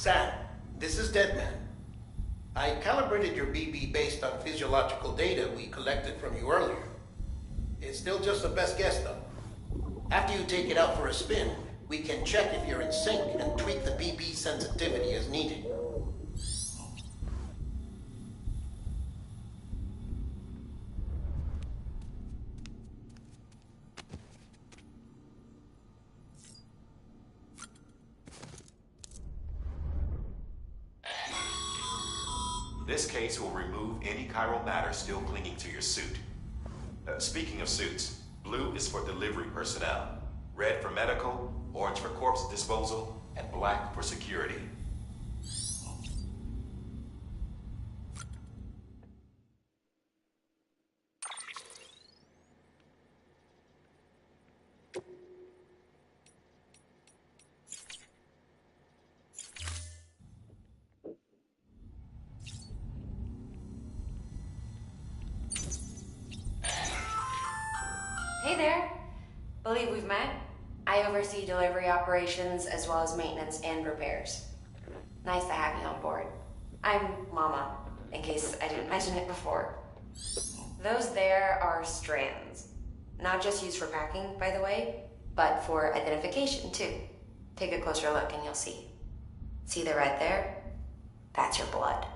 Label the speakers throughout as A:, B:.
A: Sam, this is Deadman. I calibrated your BB based on physiological data we collected from you earlier. It's still just a best guess, though. After you take it out for a spin, we can check if you're in sync and tweak the BB sensitivity as needed.
B: This case will remove any chiral matter still clinging to your suit. Speaking of suits, blue is for delivery personnel, red for medical, orange for corpse disposal, and black for security.
C: Hey there. Believe we've met. I oversee delivery operations as well as maintenance and repairs. Nice to have you on board. I'm Mama, in case I didn't mention it before. Those there are strands. Not just used for packing, by the way, but for identification too. Take a closer look and you'll see. See the red there? That's your blood.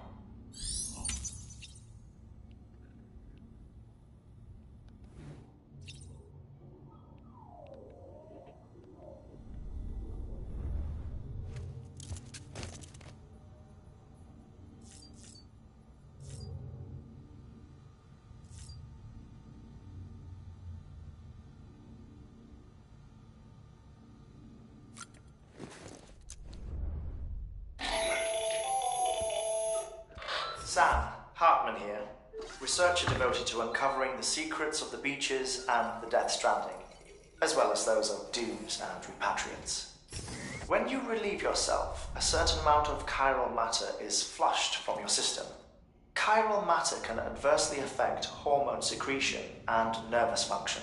D: Sam, Hartman here, researcher devoted to uncovering the secrets of the beaches and the Death Stranding, as well as those of dooms and repatriates. When you relieve yourself, a certain amount of chiral matter is flushed from your system. Chiral matter can adversely affect hormone secretion and nervous function.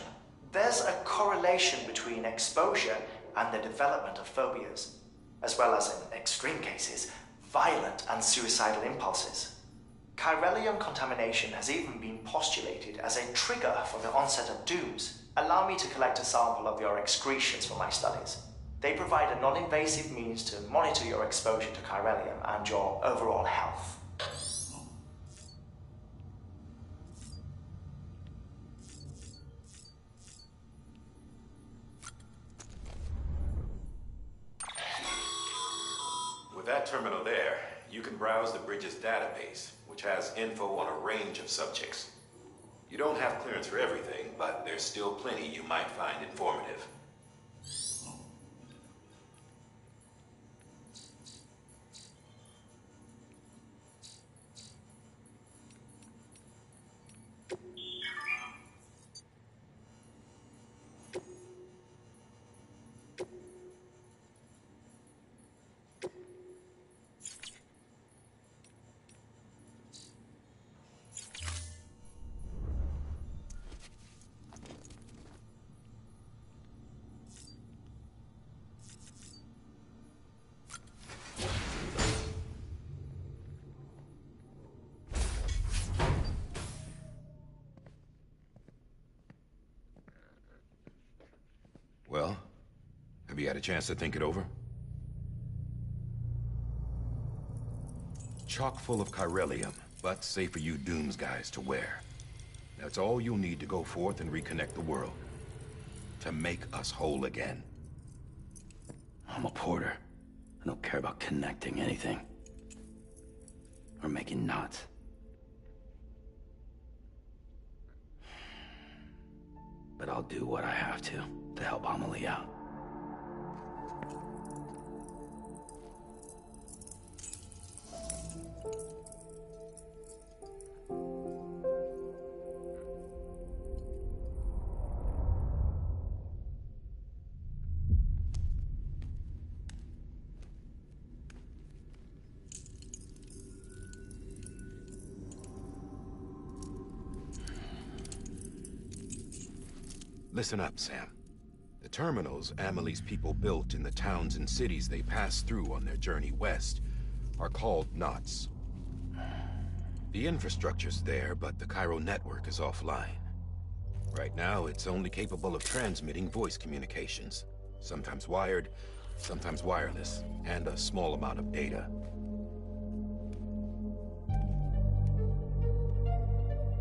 D: There's a correlation between exposure and the development of phobias, as well as, in extreme cases, violent and suicidal impulses. Chiralium contamination has even been postulated as a trigger for the onset of dooms. Allow me to collect a sample of your excretions for my studies. They provide a non-invasive means to monitor your exposure to chiralium and your overall health.
B: With that terminal there, you can browse the bridge's database, which has info on a range of subjects. You don't have clearance for everything, but there's still plenty you might find informative. Well, have you had a chance to think it over? Chock full of chiralium, but safe for you Dooms guys to wear. That's all you'll need to go forth and reconnect the world. To make us whole again.
E: I'm a porter. I don't care about connecting anything. Or making knots. But I'll do what I have to help Amelie out.
B: Listen up, Sam. The terminals Amelie's people built in the towns and cities they passed through on their journey west
F: are called knots. The infrastructure's there, but the Cairo network is offline. Right now, it's only capable of transmitting voice communications. Sometimes wired, sometimes wireless, and a small amount of data.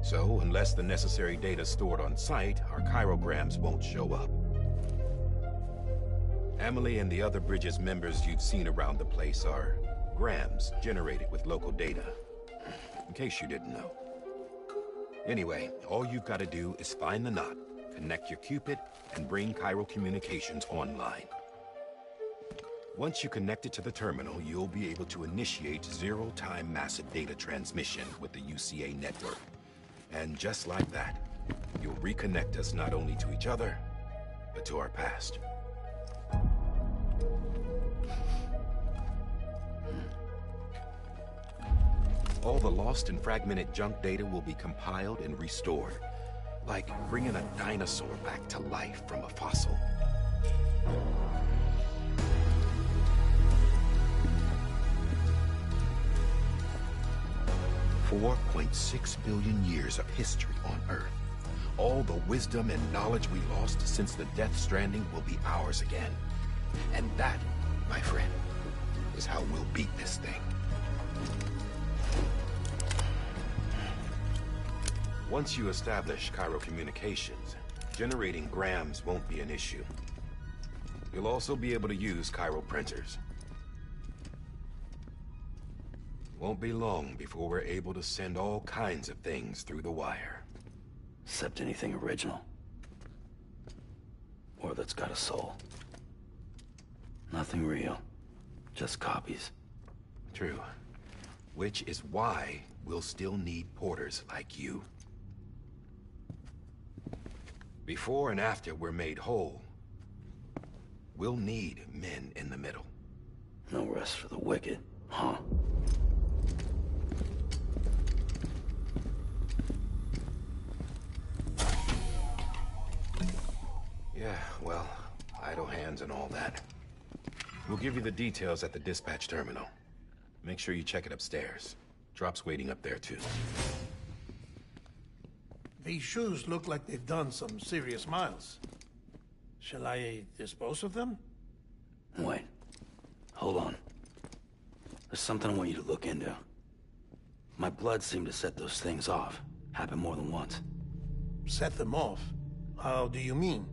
F: So, unless the necessary data is stored on site, our chirograms won't show up. Emily and the other Bridges members you've seen around the place are grams generated with local data. In case you didn't know. Anyway, all you've got to do is find the knot, connect your Cupid, and bring Cairo Communications online. Once you connect it to the terminal, you'll be able to initiate zero-time massive data transmission with the UCA network. And just like that, you'll reconnect us not only to each other, but to our past. All the lost and fragmented junk data will be compiled and restored, like bringing a dinosaur back to life from a fossil. $4.6 billion years of history on Earth. All the wisdom and knowledge we lost since the Death Stranding will be ours again. And that, my friend, is how we'll beat this thing. Once you establish Cairo Communications, generating grams won't be an issue. You'll also be able to use Cairo printers. Won't be long before we're able to send all kinds of things through the wire.
E: Except anything original. Or that's got a soul. Nothing real. Just copies.
F: True. Which is why we'll still need porters like you. Before and after we're made whole, we'll need men in the middle.
E: No rest for the wicked, huh?
F: Yeah, well, idle hands and all that. We'll give you the details at the dispatch terminal. Make sure you check it upstairs. Drop's waiting up there, too.
A: These shoes look like they've done some serious miles. Shall I dispose of them?
E: Wait. Hold on. There's something I want you to look into. My blood seemed to set those things off. Happened more than once.
A: Set them off? How do you mean?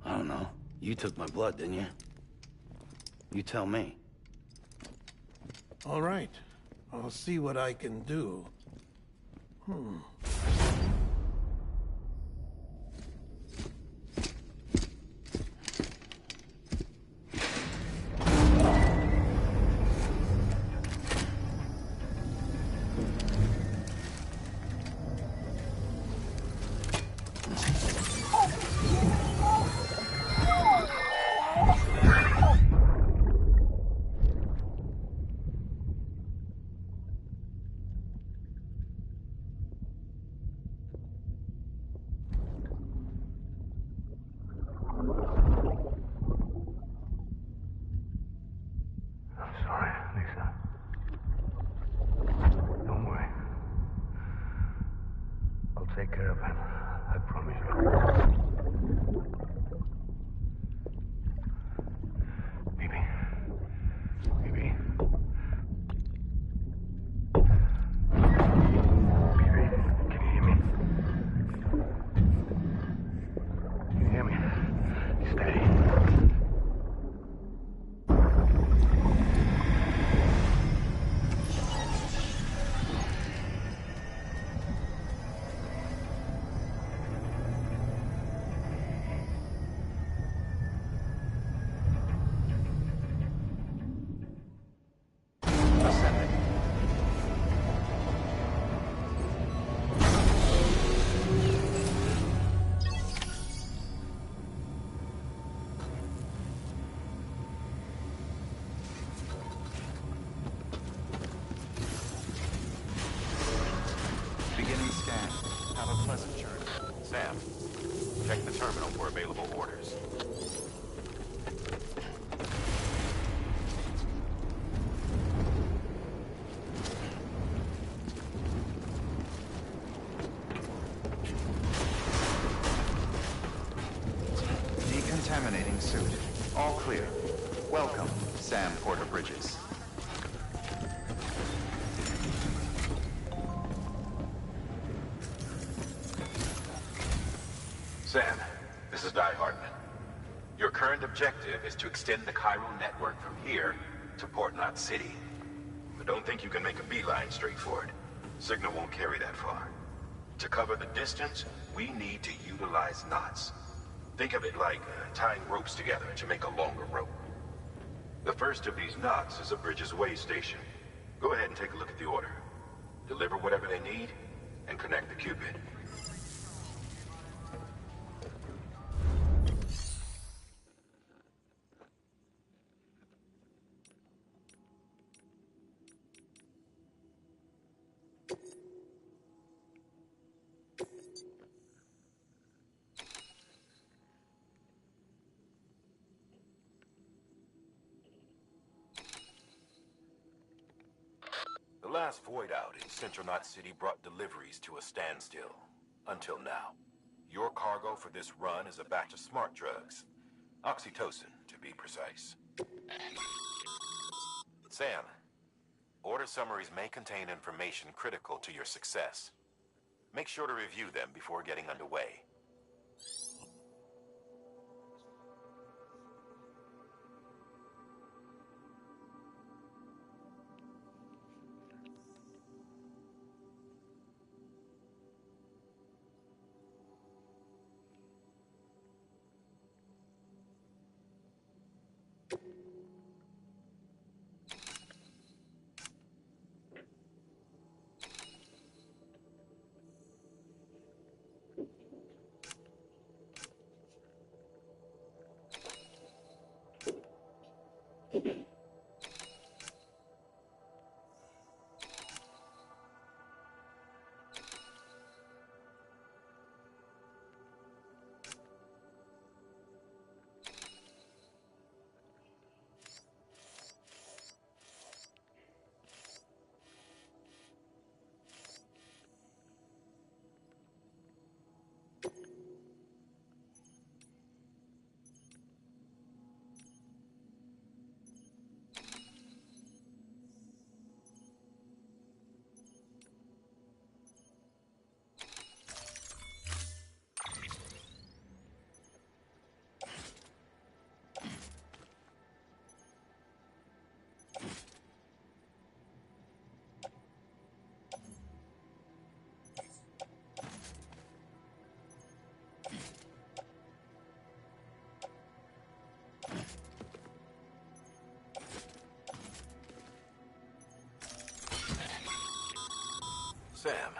E: I don't know. You took my blood, didn't you? You tell me.
A: All right. I'll see what I can do.
G: Take care of him. I promise you. Baby. Baby. Baby, can you hear me? Can you hear me? Steady.
F: Sam, check the terminal for available orders.
H: All clear. Welcome, Sam Porter Bridges.
F: Sam, this is Die Hardman. Your current objective is to extend the chiral network from here to Port Knot City. But don't think you can make a beeline straight for it. Signal won't carry that far. To cover the distance, we need to utilize knots. Think of it like tying ropes together to make a longer rope. The first of these knots is a Bridges way station. Go ahead and take a look at the order. Deliver whatever they need, and connect the Cupid. The last void out in Central Knot City brought deliveries to a standstill. Until now. Your cargo for this run is a batch of smart drugs. Oxytocin, to be precise. Sam, order summaries may contain information critical to your success. Make sure to review them before getting underway. Sam,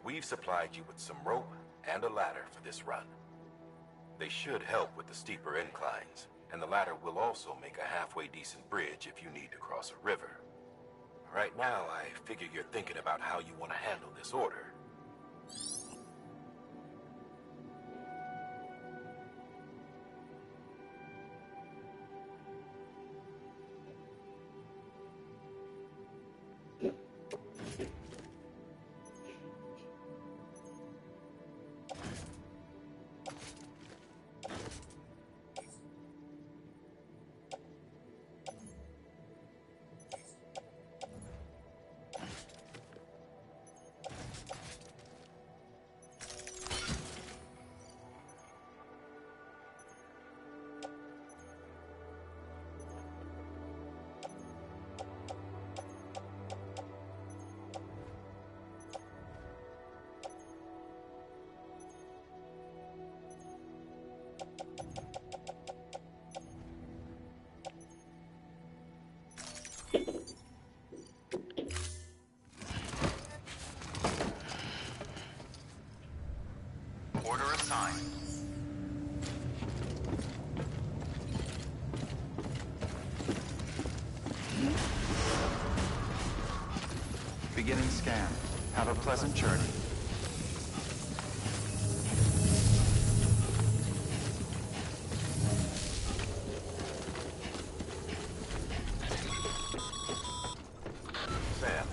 F: we've supplied you with some rope and a ladder for this run. They should help with the steeper inclines, and the ladder will also make a halfway decent bridge if you need to cross a river. Right now, I figure you're thinking about how you want to handle this order.
H: Order assigned. Beginning scan. Have a pleasant journey.
F: Sam,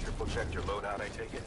F: triple checked your loadout, I take it?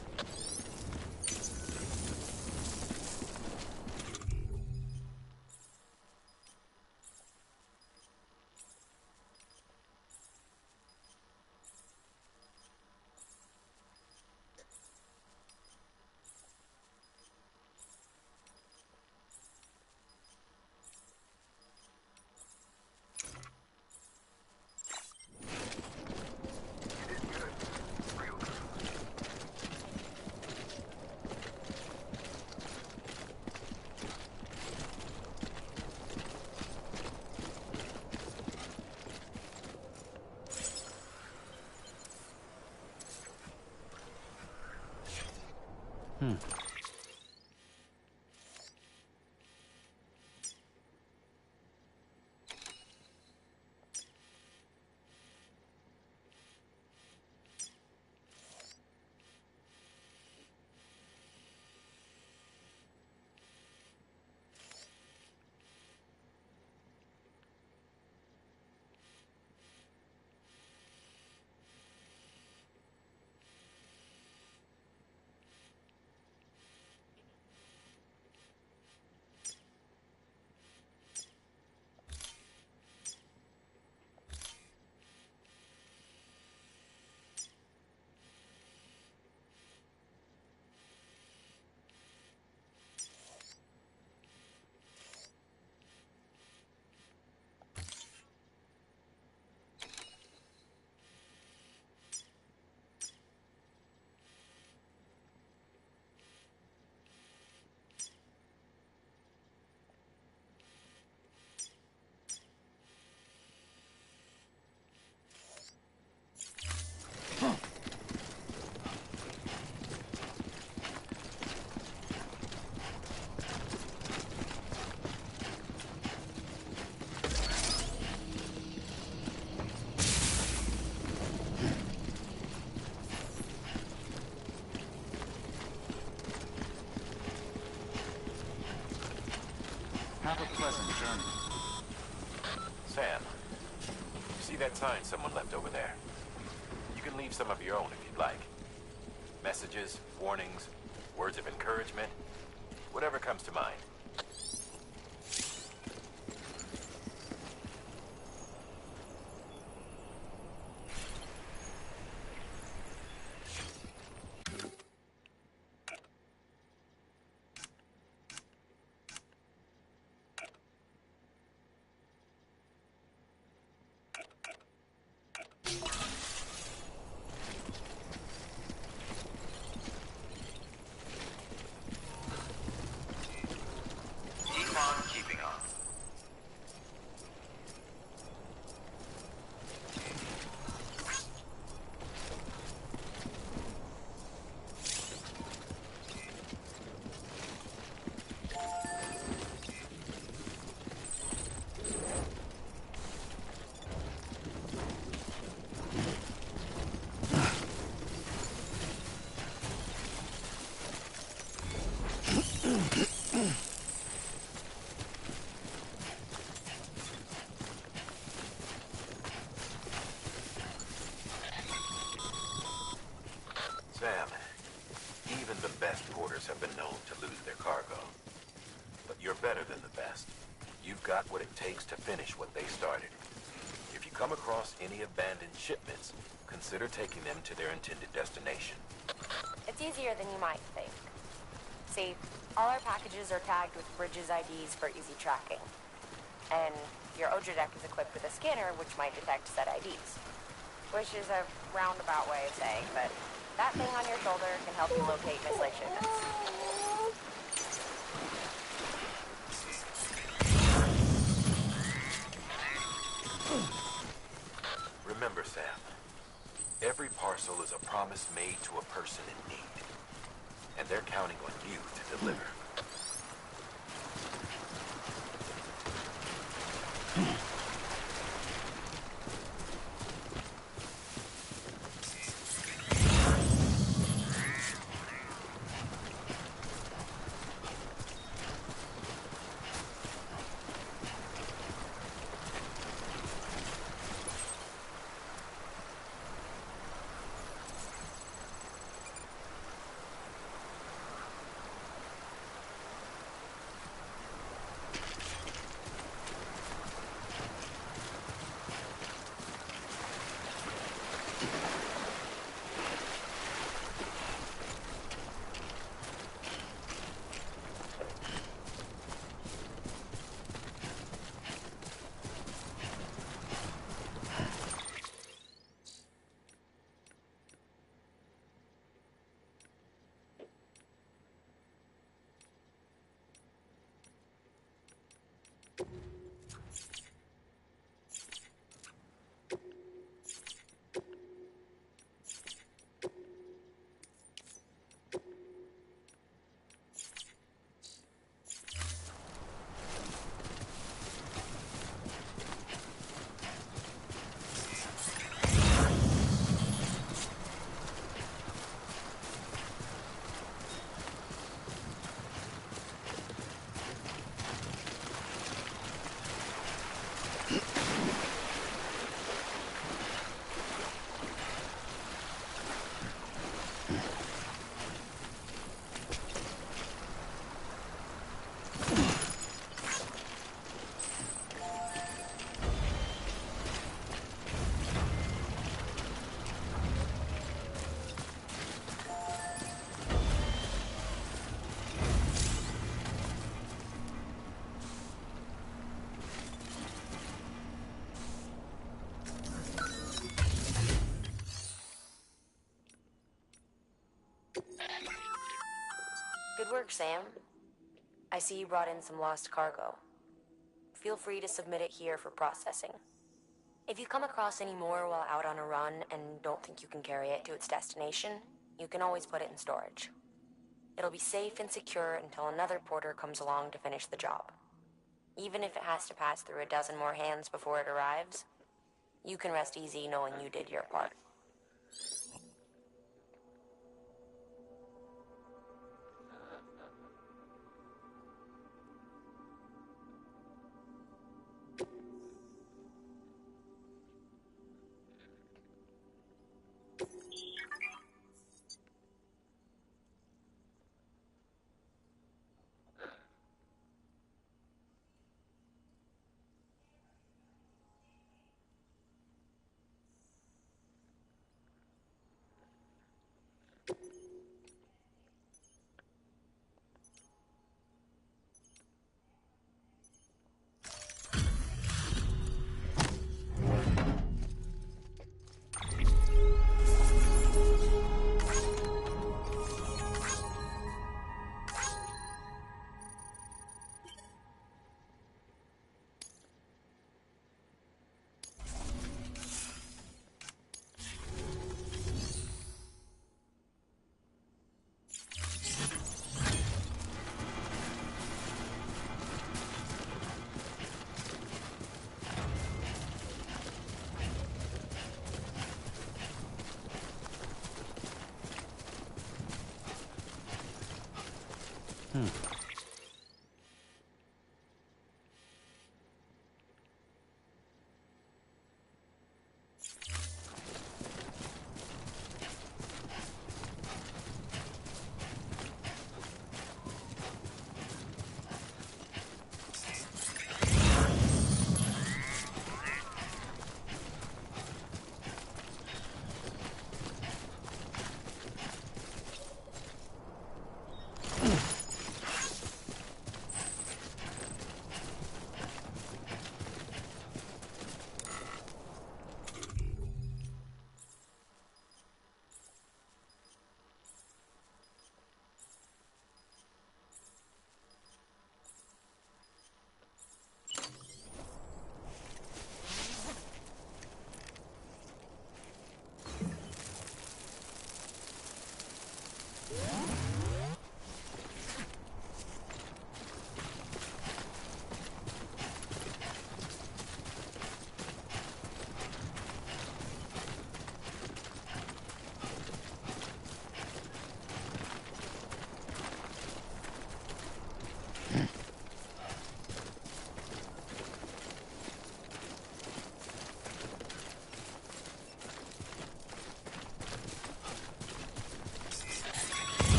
H: Have a pleasant journey.
F: Sam, you see that sign someone left over there? You can leave some of your own if you'd like. Messages, warnings, words of encouragement, whatever comes to mind. Sam, even the best porters have been known to lose their cargo. But you're better than the best. You've got what it takes to finish what they started. If you come across any abandoned shipments, consider taking them to their intended destination.
C: It's easier than you might think. See, all our packages are tagged with Bridges IDs for easy tracking. And your Oja deck is equipped with a scanner which might detect said IDs. Which is a roundabout way of saying, but that thing on your shoulder can help you locate mislaid shipments.
F: Remember, Sam, every parcel is a promise made to a person in need. And they're counting on you to deliver.
C: Good work, Sam. I see you brought in some lost cargo. Feel free to submit it here for processing. If you come across any more while out on a run and don't think you can carry it to its destination, you can always put it in storage. It'll be safe and secure until another porter comes along to finish the job. Even if it has to pass through a dozen more hands before it arrives, you can rest easy knowing you did your part.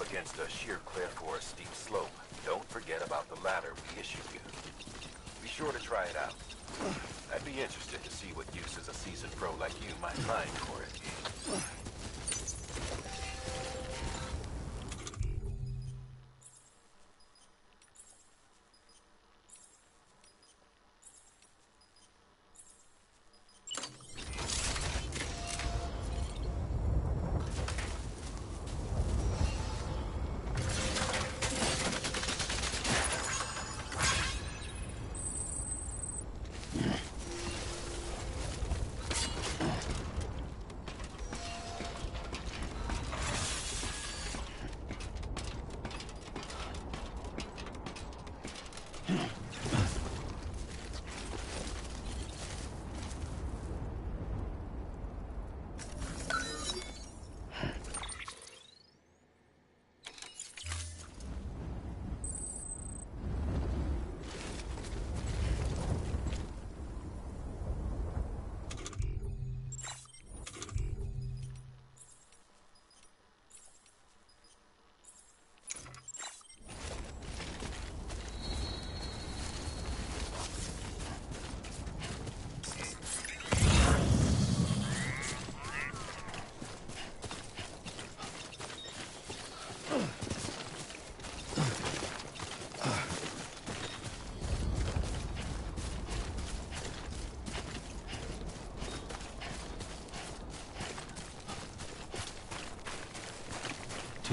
F: Against a sheer cliff or a steep slope, don't forget about the ladder we issued you. Be sure to try it out. I'd be interested to see what uses a seasoned pro like you might find for it.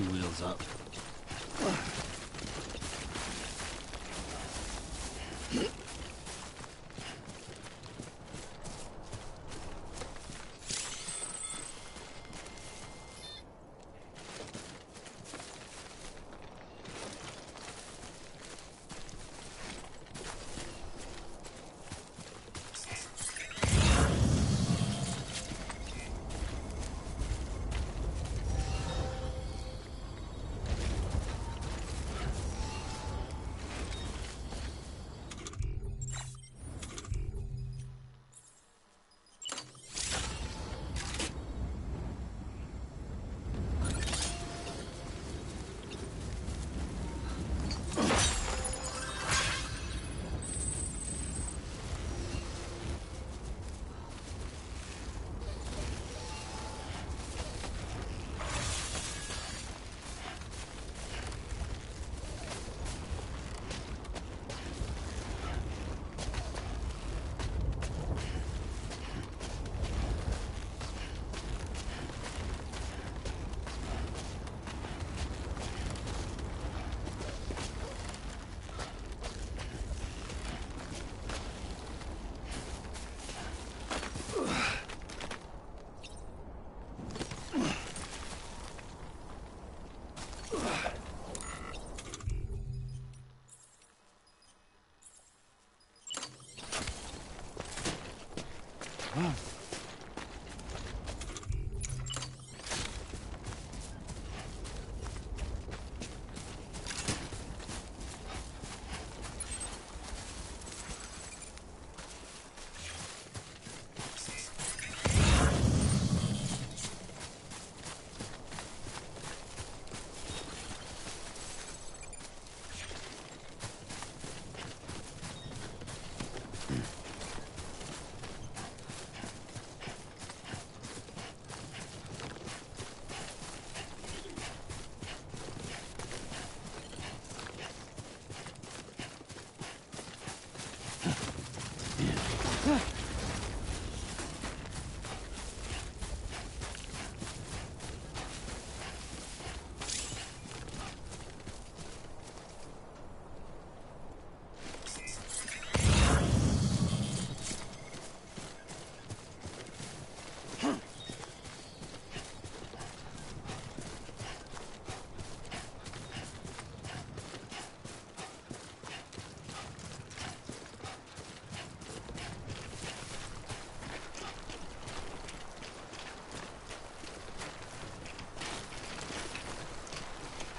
E: 2 wheels up.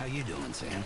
E: How you doing, Sam?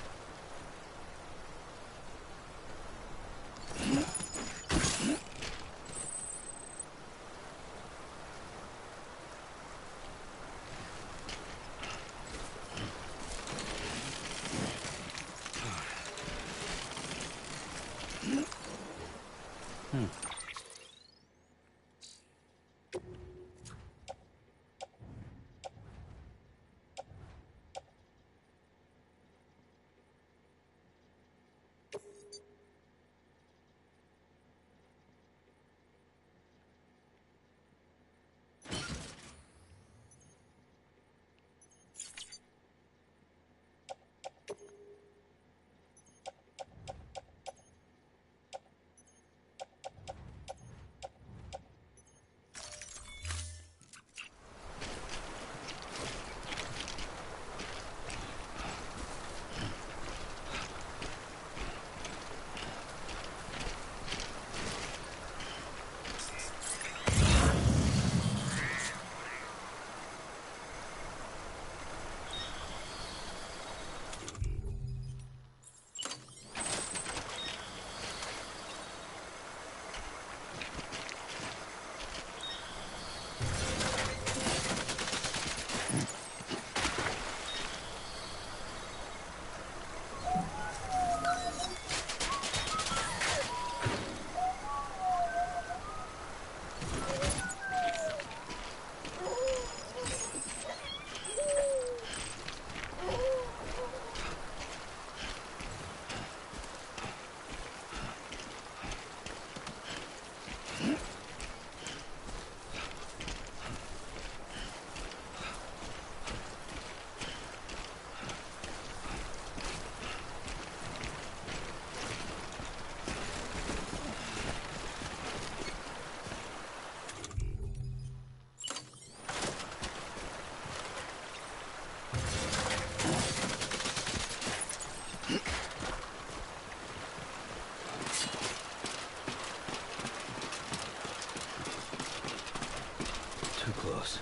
E: Too close.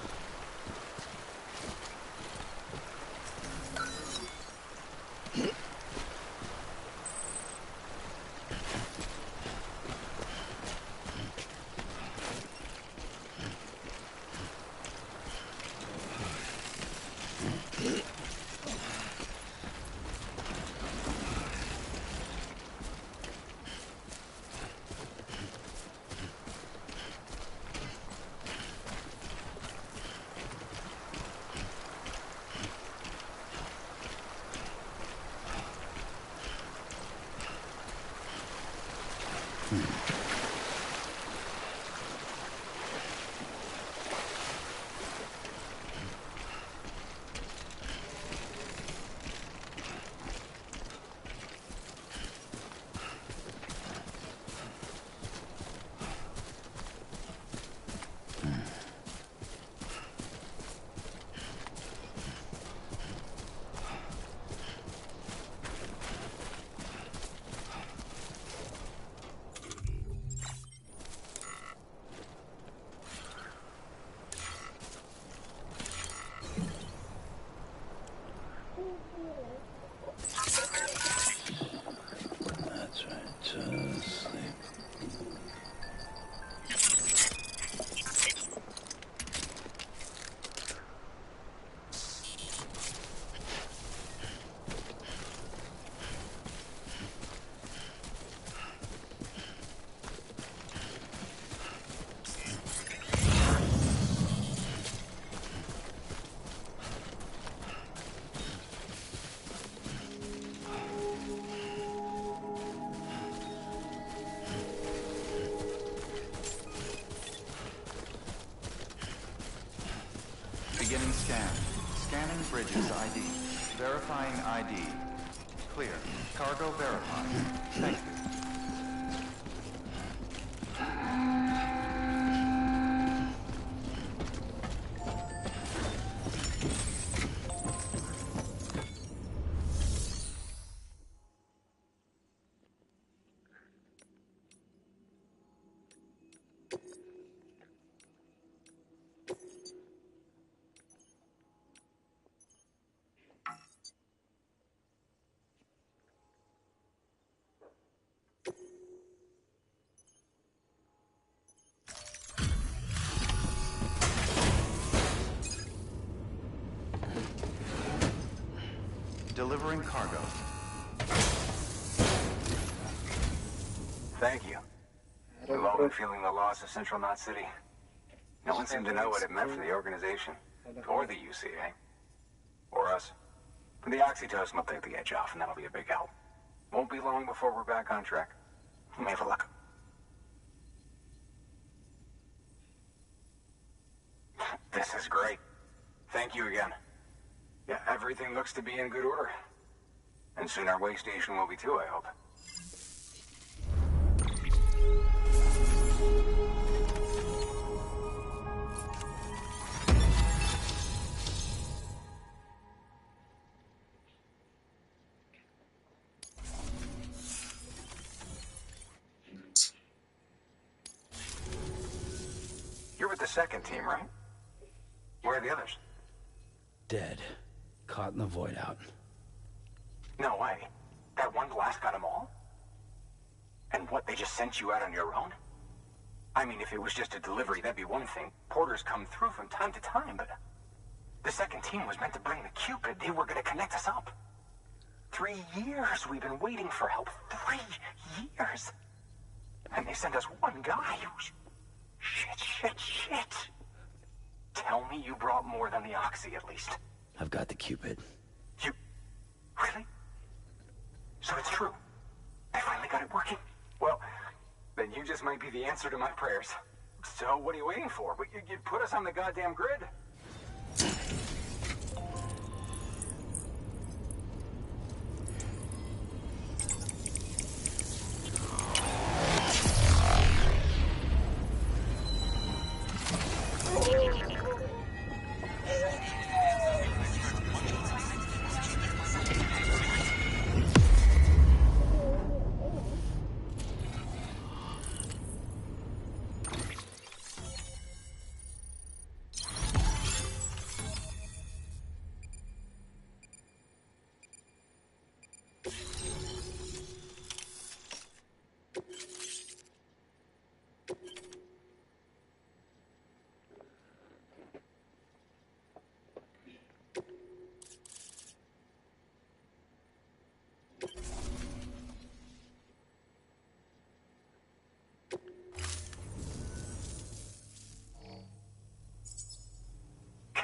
E: That's right, just sleep.
H: Beginning scan. Scanning bridges ID. Verifying ID. Clear. Cargo verified. Thank you. Delivering cargo.
I: Thank you. We've all been feeling the loss of Central Knot City. No one seemed to know what it meant for the organization, or the UCA, or us. For the oxytocin will take the edge off, and that'll be a big help. Won't be long before we're back on track. We may have a luck. This is great. Thank you again. Yeah, everything looks to be in good order. And soon our way station will be too, I hope. You're with the second team, right? Where are the others?
E: Dead. Caught in the void out.
I: No way. That one blast got them all? And what, they just sent you out on your own? I mean, if it was just a delivery, that'd be one thing. Porters come through from time to time, but... The second team was meant to bring the Cupid. They were gonna connect us up. 3 years we've been waiting for help. 3 years! And they sent us one guy who's... Shit. Tell me you brought more than the Oxy, at least.
E: I've got the Cupid.
I: You... Really? So it's true. I finally got it working. Well, then you just might be the answer to my prayers. So what are you waiting for? You put us on the goddamn grid.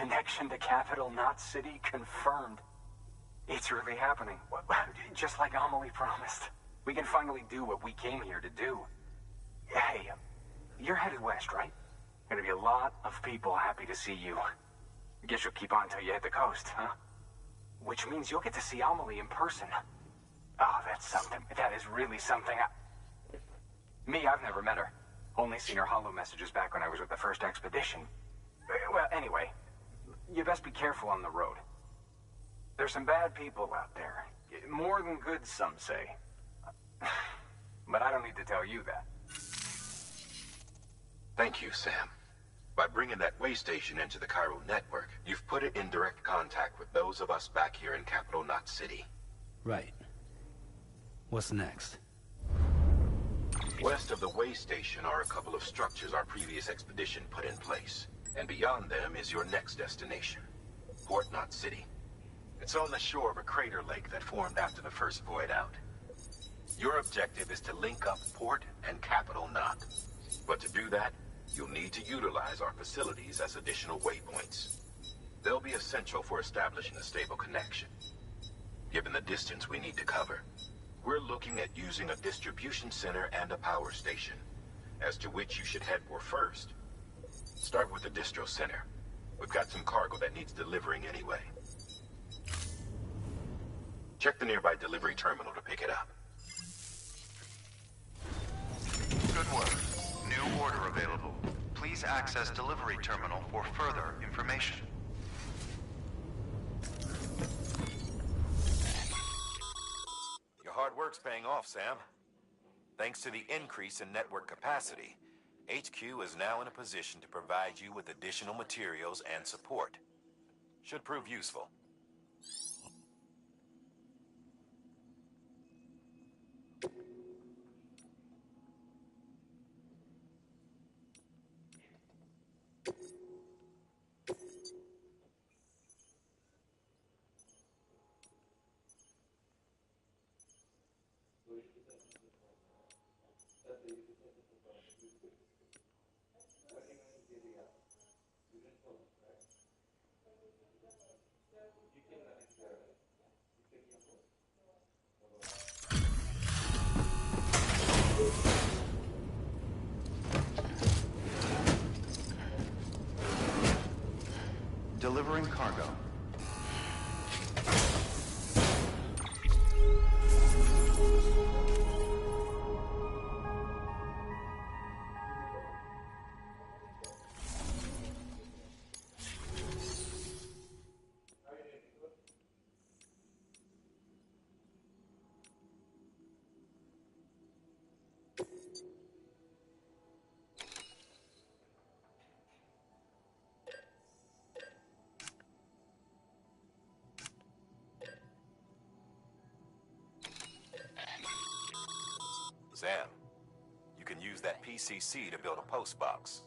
I: Connection to capital, not city, confirmed. It's really happening. Just like Amelie promised. We can finally do what we came here to do. Hey, you're headed west, right? Gonna be a lot of people happy to see you. Guess you'll keep on until you hit the coast, huh? Which means you'll get to see Amelie in person. Oh, that's something. That is really something. Me, I've never met her. Only seen her holo messages back when I was with the first expedition. Well, anyway, you best be careful on the road. There's some bad people out there. More than good, some say. But I don't need to tell you that.
F: Thank you, Sam. By bringing that way station into the Cairo network, you've put it in direct contact with those of us back here in Capital Knot City.
E: Right. What's next?
F: West of the way station are a couple of structures our previous expedition put in place. And beyond them is your next destination, Port Knot City. It's on the shore of a crater lake that formed after the first void out. Your objective is to link up Port and Capital Knot. But to do that, you'll need to utilize our facilities as additional waypoints. They'll be essential for establishing a stable connection. Given the distance we need to cover, we're looking at using a distribution center and a power station, as to which you should head for first. Start with the distro center. We've got some cargo that needs delivering anyway. Check the nearby delivery terminal to pick it up.
H: Good work. New order available. Please access delivery terminal for further information.
B: Your hard work's paying off, Sam. Thanks to the increase in network capacity, HQ is now in a position to provide you with additional materials and support. Should prove useful.
H: Delivering cargo.
B: Sam, you can use that PCC to build a post box.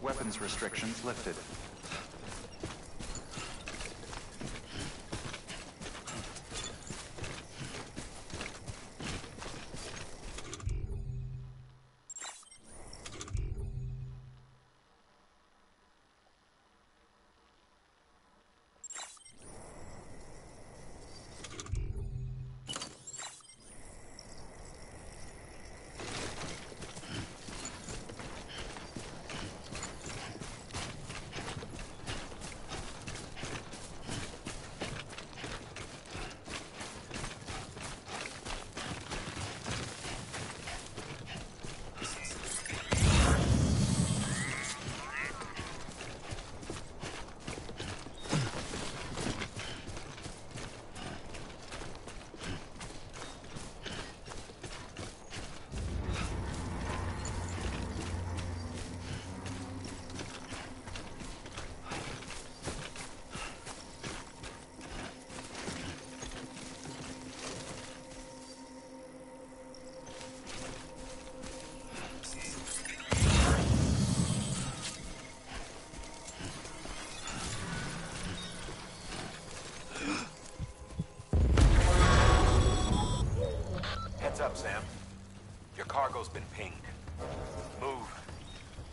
H: Weapons restrictions lifted.
F: Up, Sam. Your cargo's been pinged. Move.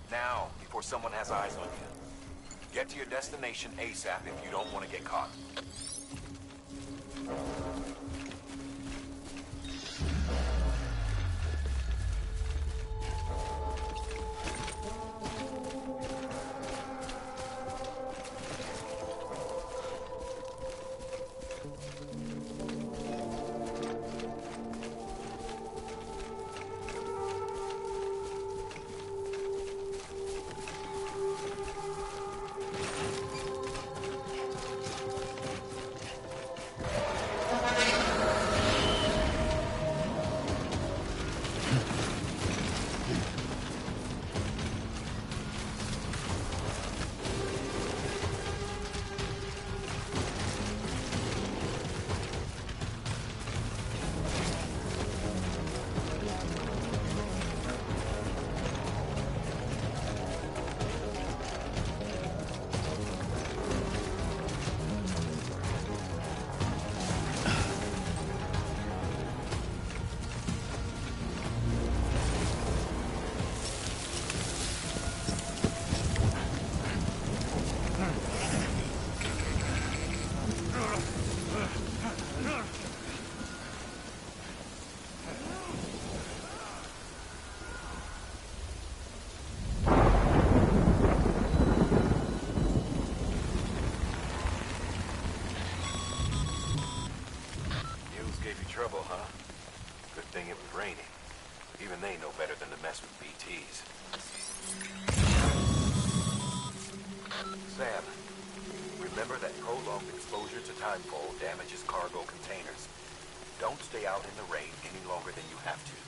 F: Now, before someone has eyes on you. Get to your destination ASAP if you don't want to get caught. Trouble, huh? Good thing it was raining. Even they know better than to mess with BTs. Sam, remember that prolonged exposure to Timefall damages cargo containers. Don't stay out in the rain any longer than you have to.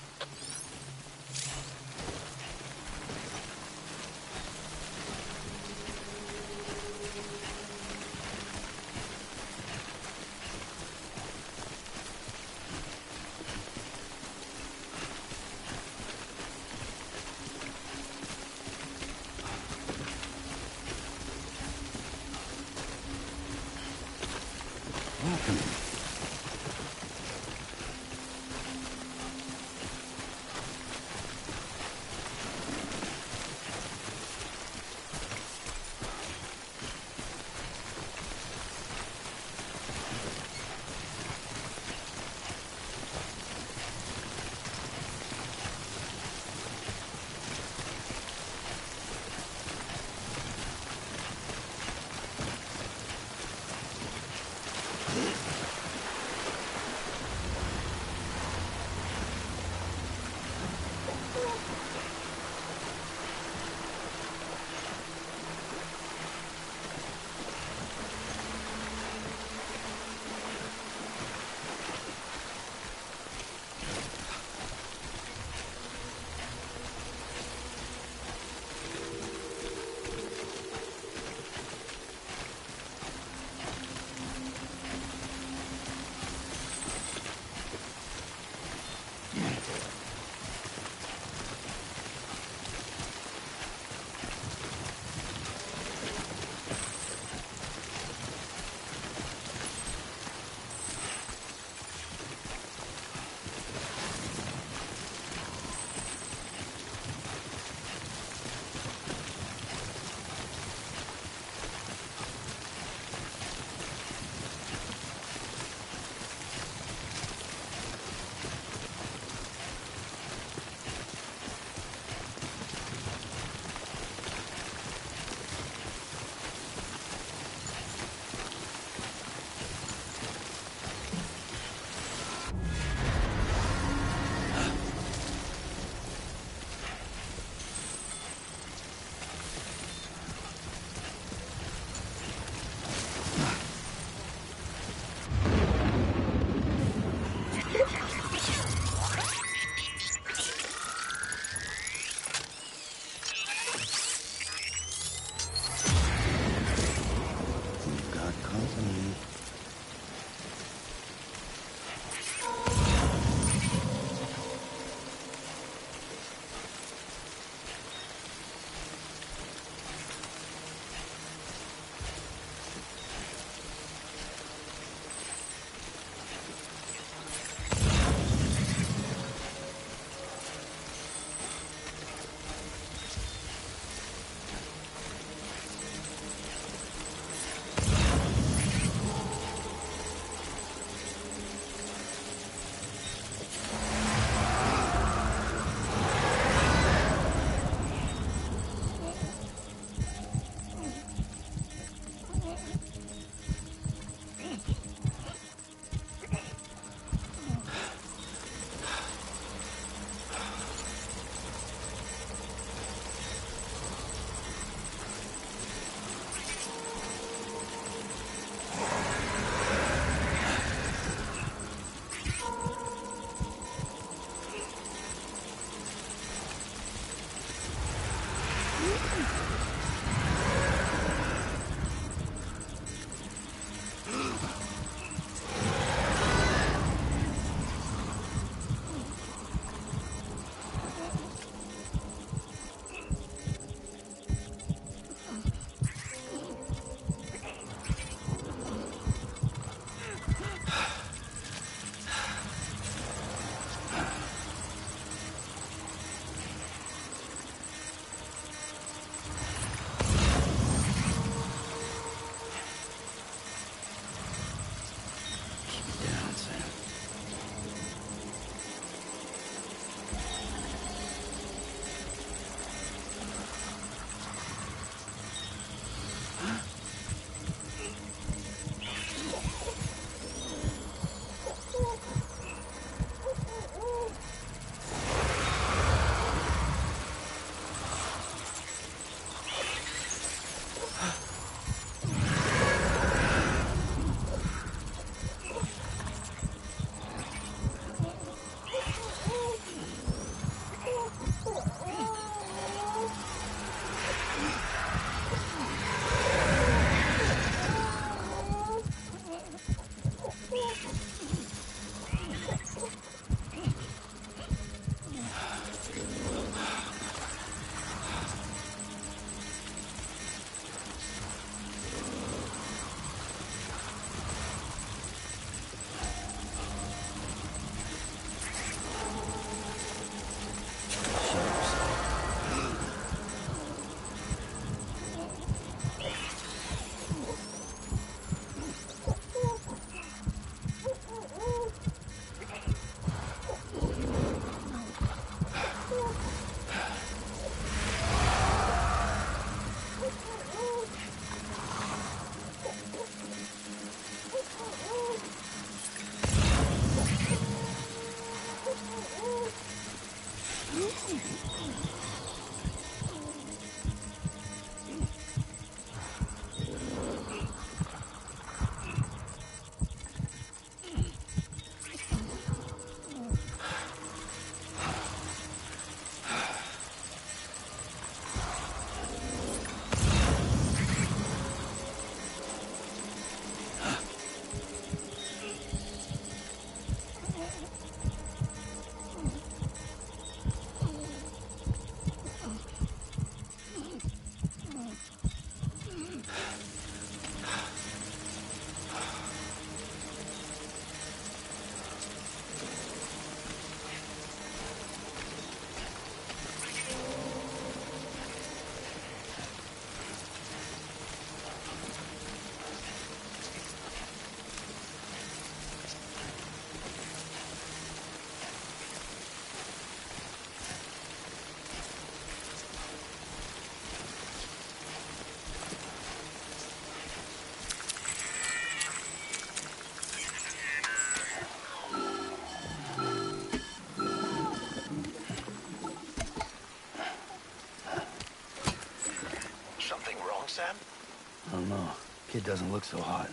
E: I don't know. Kid doesn't look so hot.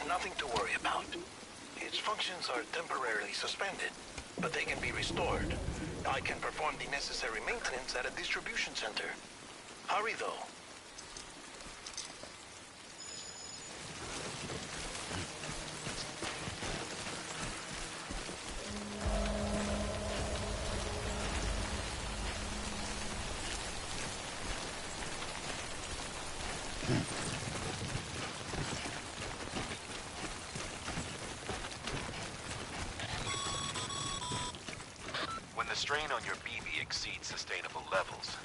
J: Nothing to worry about. Its functions are temporarily suspended, but they can be restored. I can perform the necessary maintenance at a distribution center. Hurry, though.
F: When the strain on your BB exceeds sustainable levels,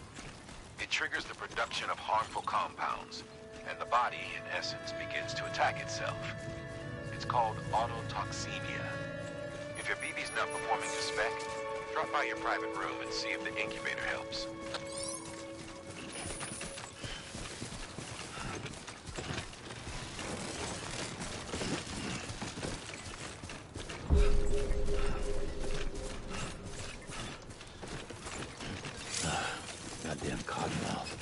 F: it triggers the production of harmful compounds, and the body, in essence, begins to attack itself. It's called autotoxemia. If your BB's not performing to spec, drop by your private room and see if the incubator helps.
E: Goddamn cottonmouth.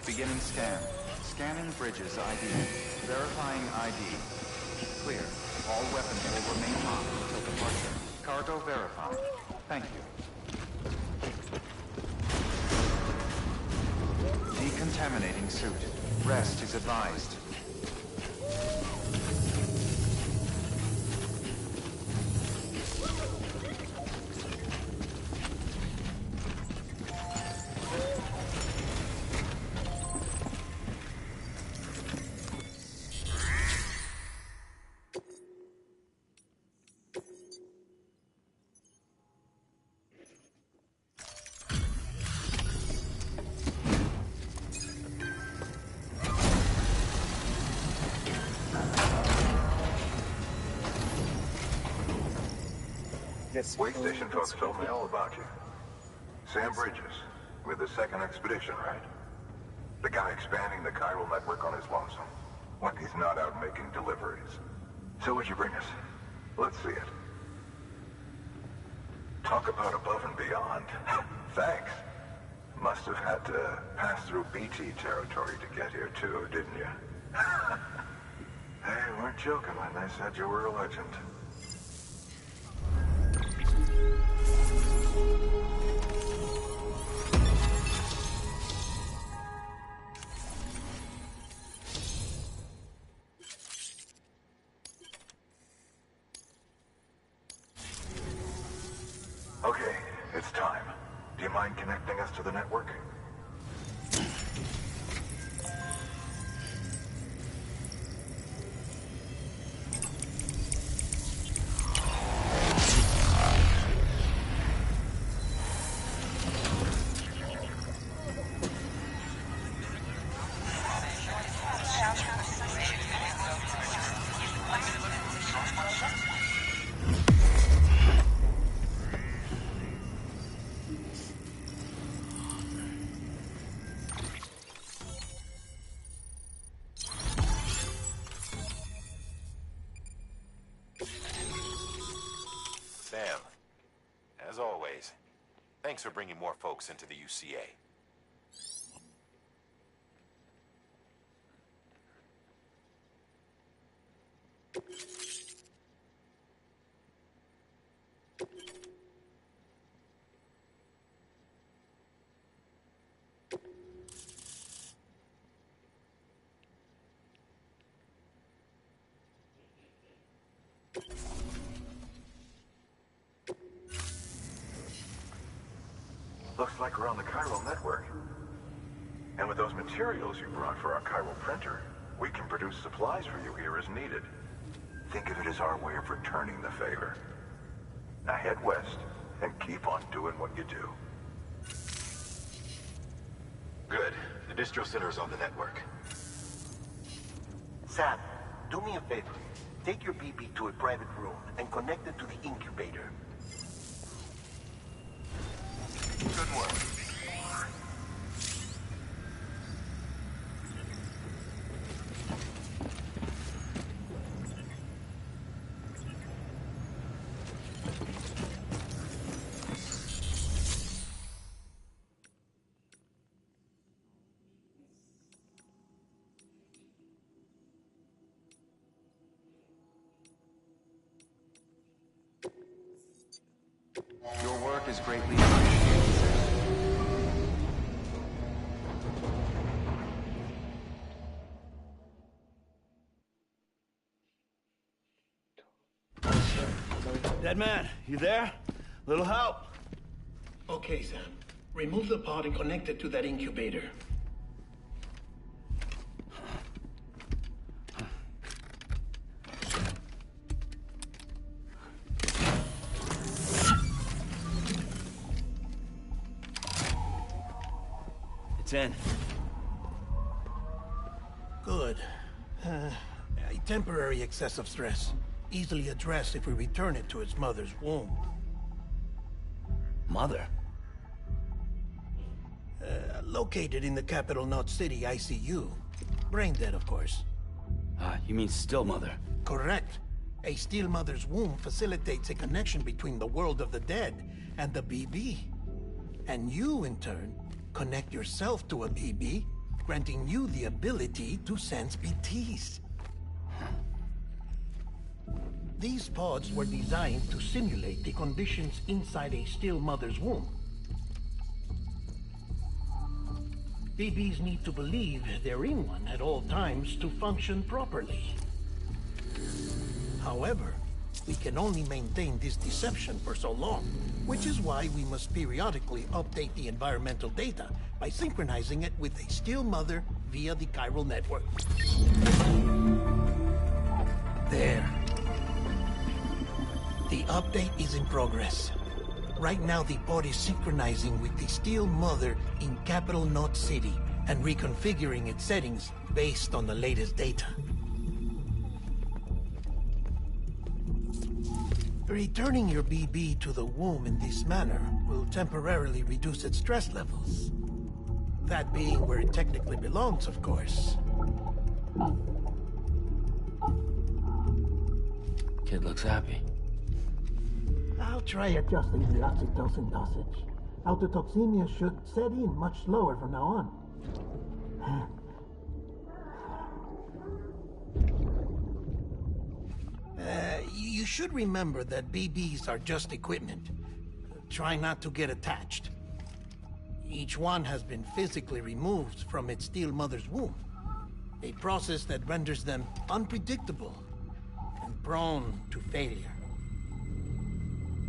H: Beginning scan. Scanning bridges ID. Verifying ID. Clear. All weapons will remain on until departure. Cargo verified. Thank you. Decontaminating suit. Rest is advised.
G: Wait station folks told me all about you. Sam Bridges, with the second expedition, right? The guy expanding the chiral network on his lonesome, when he's not out making deliveries. So what'd you bring us? Let's see it. Talk about above and beyond. Thanks. Must have had to pass through BT territory to get here too, didn't you? They weren't joking when they said you were a legend. Okay, it's time. Do you mind connecting us to the network?
F: Sam, as always, thanks for bringing more folks into the UCA.
G: Looks like we're on the chiral network. And with those materials you brought for our chiral printer, we can produce supplies for you here as needed. Think of it as our way of returning the favor. Now head west and keep on doing what you do.
F: Good. The distro center's on the network.
J: Sam, do me a favor. Take your BB to a private room and connect it to the incubator.
I: Good work.
H: Your work is greatly appreciated, sir.
E: Dead man, you there? Little help?
A: Okay, Sam. Remove the pod and connect it to that incubator.
E: It's in.
A: Good. A temporary excessive stress. Easily addressed if we return it to its mother's womb.
E: Mother?
A: Located in the capital Knot City ICU. Brain dead, of course.
E: You mean still mother?
A: Correct. A still mother's womb facilitates a connection between the world of the dead and the BB. And you, in turn, connect yourself to a BB, granting you the ability to sense BTs. These pods were designed to simulate the conditions inside a still mother's womb. BBs need to believe they're in one at all times to function properly. However, we can only maintain this deception for so long, which is why we must periodically update the environmental data by synchronizing it with a still mother via the chiral network. There. The update is in progress. Right now, the pod is synchronizing with the still mother in capital Knot City and reconfiguring its settings based on the latest data. Returning your BB to the womb in this manner will temporarily reduce its stress levels. That being where it technically belongs, of course.
E: Kid looks happy.
A: I'll try adjusting the oxytocin dosage. Autotoxemia should set in much slower from now on. You should remember that BBs are just equipment. Try not to get attached. Each one has been physically removed from its still mother's womb. A process that renders them unpredictable and prone to failure.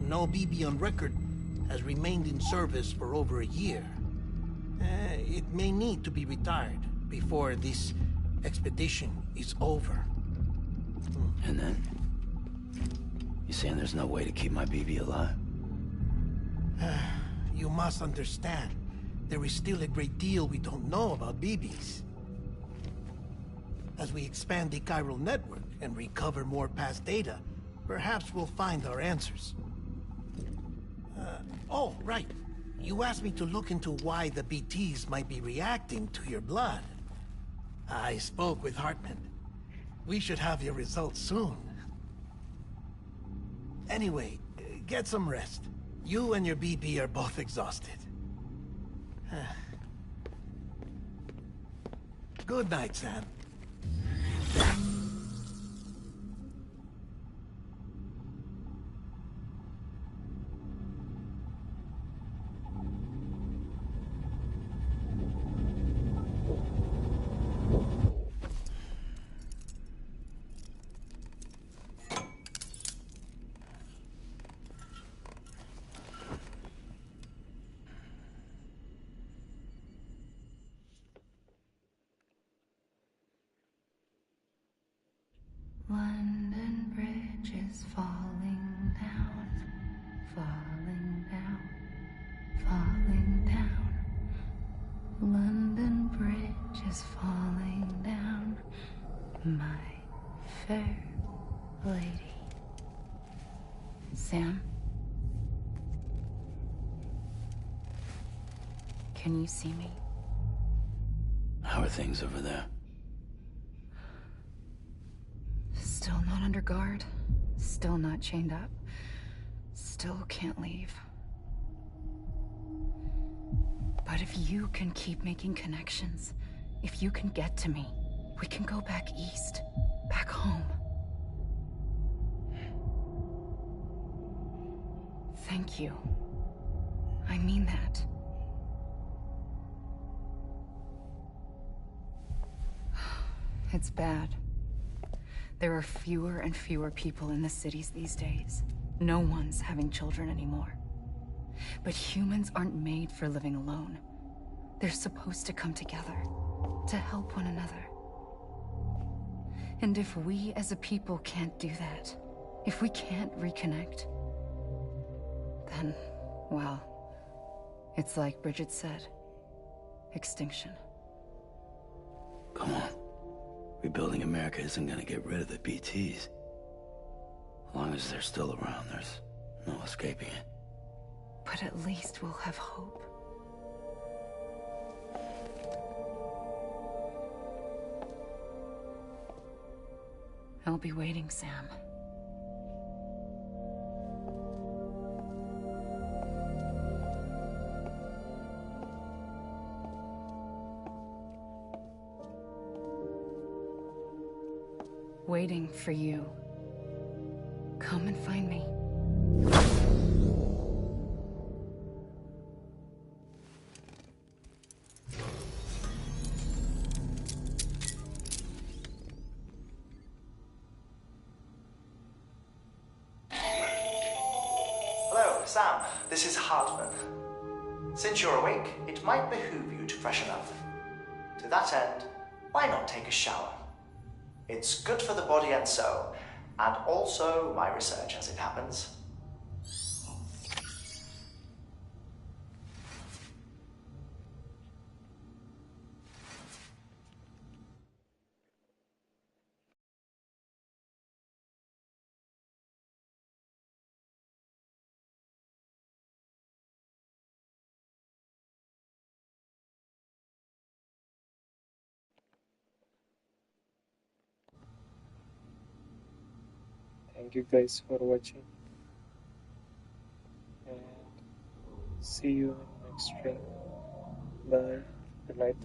A: No BB on record has remained in service for over a year. It may need to be retired before this expedition is over.
E: And then? You saying there's no way to keep my BB alive?
A: You must understand, there is still a great deal we don't know about BBs. As we expand the chiral network and recover more past data, perhaps we'll find our answers. Oh, right. You asked me to look into why the BTs might be reacting to your blood. I spoke with Hartman. We should have your results soon. Anyway, get some rest. You and your BB are both exhausted. Good night, Sam.
K: London Bridge is falling down, falling down, falling down. London Bridge is falling down, my fair lady. Sam? Can you see me?
E: How are things over there?
K: Still not under guard. Still not chained up. Still can't leave. But if you can keep making connections, if you can get to me, we can go back east. Back home. Thank you. I mean that. It's bad. There are fewer and fewer people in the cities these days. No one's having children anymore. But humans aren't made for living alone. They're supposed to come together, to help one another. And if we as a people can't do that, if we can't reconnect, then, well, it's like Bridget said, extinction.
E: Come on. Rebuilding America isn't gonna get rid of the BTs. As long as they're still around, there's no escaping it.
K: But at least we'll have hope. I'll be waiting, Sam. Waiting for you. Come and find me.
D: Hello, Sam. This is Hartman. Since you're awake, it might behoove you to freshen up. To that end, why not take a shower? It's good for the body and soul, and also my research as it happens.
L: Thank you guys for watching, and see you in next stream. Bye. Good night.